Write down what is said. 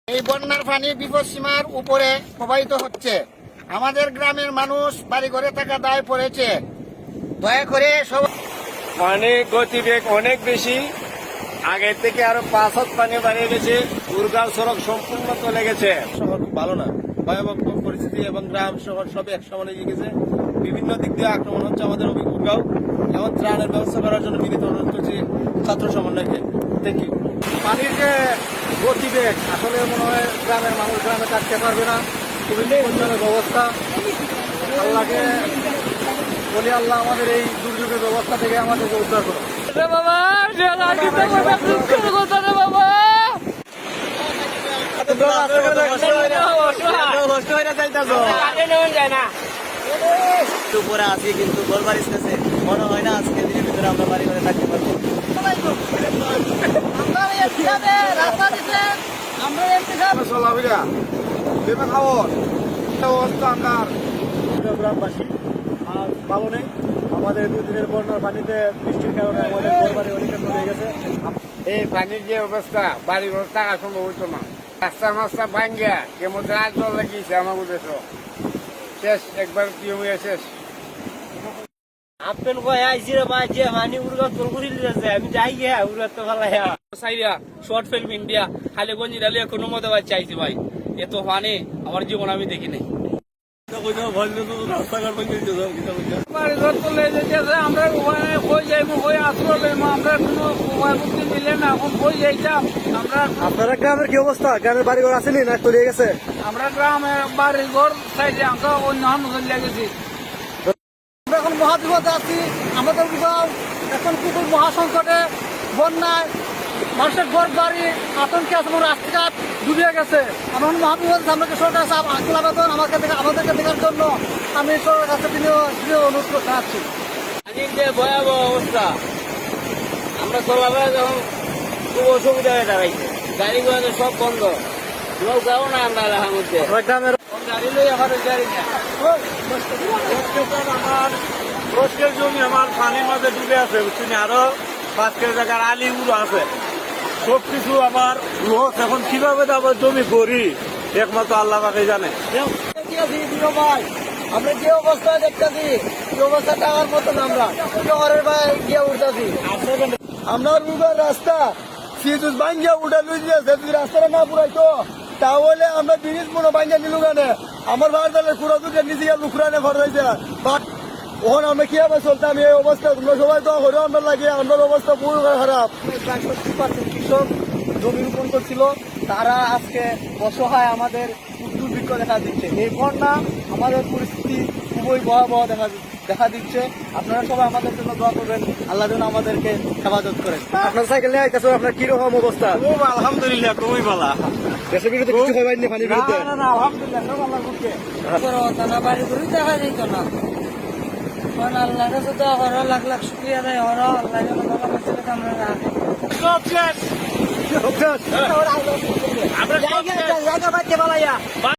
এই বন্যার পানি বিপদসীমার উপরে প্রবাহিত হচ্ছে। আমাদের গ্রামের মানুষ বাড়িঘরে থাকা দায় পড়েছে। দয়া করে সব পানি গতিবেগ অনেক বেশি, আগে থেকে আরো 5 হাত পানি বাড়িয়ে গেছে। দুর্গার সড়ক সম্পূর্ণ চলে গেছে। শহর খুব ভালো না, ভয়াবহ পরিস্থিতি এবং গ্রাম শহর সব এক সমানে এগিয়ে গেছে। বিভিন্ন দিক দিয়ে আক্রমণ হচ্ছে আমাদের অভিজ্ঞতাও। এখন ত্রাণের ব্যবস্থা করার জন্য বিনীত অনুরোধ করছি ছাত্র সমন্বয়কে। Thank you. পানির যে গতিবেগ আসলে মনে হয় গ্রামের মানুষ গ্রামে থাকতে পারবে না। খুবই বিপজ্জনক অবস্থা। আল্লাহকে বলি, আল্লাহ আমাদের এই দুর্যোগের ব্যবস্থা থেকে আমাদেরকে উদ্ধার করো। উপরে আছি কিন্তু গোলবার স্টেশনে মনে হয় না আজকে দিনের ভিতরে আমরা বাড়ি ঘরে থাকতে পারবো। গ্রামবাসী আর ভালো নেই। আমাদের দুদিনের বন্যার পানিতে বৃষ্টির কারণে আমাদের ঘরবাড়ি অনেক হয়ে গেছে। এই পানির যে অবস্থা, বাড়ি ঘর টাকা সম্ভব হইতো না। রাস্তা মাস্তা ভাঙ্গিয়া কেমন জল লাগিয়েছে আমার দেশও শেষ, একবার কি হয়ে শেষ। আপেল কয় আইছি রে ভাই, যে মানি উড়গা তোর করি লিয়েছে, আমি যাই গিয়া উড়গা তো ভালো হ্যাঁ সাইরা শর্ট ফিল্ম ইন্ডিয়া খালি গঞ্জি ডালিয়া কোনো মতে ভাই চাইছি ভাই, এত পানি আমার জীবন আমি দেখি নাই। বাড়ি ঘর চলে যেতেছে, আমরা ওখানে কই যাইবো, কই আশ্রয় লইবো, আমরা কোনো উপায় মুক্তি মিলে না। এখন কই যাইতাম আমরা? আপনারা গ্রামের কি অবস্থা? গ্রামের বাড়ি ঘর আসেনি না তলিয়ে গেছে? আমরা গ্রামের বাড়ি ঘর চাইছে, আমরা অন্য চলে গেছি। আমরা এখন মহাবিপদে আছি। আমাদের বিভাগ এখন খুব মহাসংকটে, বন্যায় মানুষের ঘর বাড়ি আতঙ্কে আছে, রাস্তাঘাট ডুবে গেছে। এখন মহাবিপদ আমাকে সরকার আকুল আবেদন আমাদেরকে দেখার জন্য আমি সরকারের কাছে অনুরোধ করতে চাচ্ছি। পানির যে ভয়াবহ অবস্থা, আমরা চলাফেরা যখন খুব অসুবিধা হয়ে দাঁড়াইছে। গাড়ি ঘোড়া তো সব বন্ধ, নৌকাও না আমরা এলাকার মধ্যে। গ্রামের গাড়ি লই আমার গাড়ি না। আমার রসকের জমি আমার পানির মাঝে ডুবে আছে, বুঝছি না। আরো 5 জায়গার আলি উড়ো আছে, সবকিছু আমার লস। এখন কিভাবে আবার জমি করি একমাত্র আল্লাহ পাকে জানে। ভাই, আমরা যে অবস্থায় দেখতেছি এই অবস্থা টাকার মতন আমরা শহরের বাইরে গিয়ে উঠতেছি। আমরা রুগার রাস্তা সিজুস ভাঙ্গিয়া উঠা লুই দিয়েছে। যদি রাস্তাটা না পুরাইতো তাহলে আমরা ব্রিজ মনে ভাঙ্গিয়া নিলু গানে আমার ভাড়া কুড়া দুটো নিজে গিয়ে লুকরানে ঘর হয়েছে। বাট ওখানে আমরা কিভাবে চলতাম এই অবস্থা? তোমরা সবাই তো হরে আমরা লাগে, আমার অবস্থা পুরো খারাপ। 70% কৃষক জমি রোপণ করছিল, তারা আজকে অসহায় আমাদের দুর্ভিক্ষ দেখা দিচ্ছে। এই বন্যা আমাদের পরিস্থিতি খুবই ভয়াবহ দেখা দিচ্ছে। আপনারা সবাই আমাদের জন্য দোয়া করবেন, আল্লাহ যেন আমাদেরকে হেফাজত করেন। আপনার সাইকেল নিয়ে আইতেছে, আপনার কিরকম অবস্থা? খুব আলহামদুলিল্লাহ, খুবই ভালো। দেশের বিরুদ্ধে কিছু হইবানি পানির বিরুদ্ধে? আলহামদুলিল্লাহ, সব আল্লাহর পক্ষে। বাড়ি ঘুরে দেখা যেত না। আল্লাহ কাছে তো লাখ লাখ শুক্রিয়া দেয়, আল্লাহ যেন বাবা বাচ্চাকে আমরা রাখে। আমরা জায়গা পাইতে পালাইয়া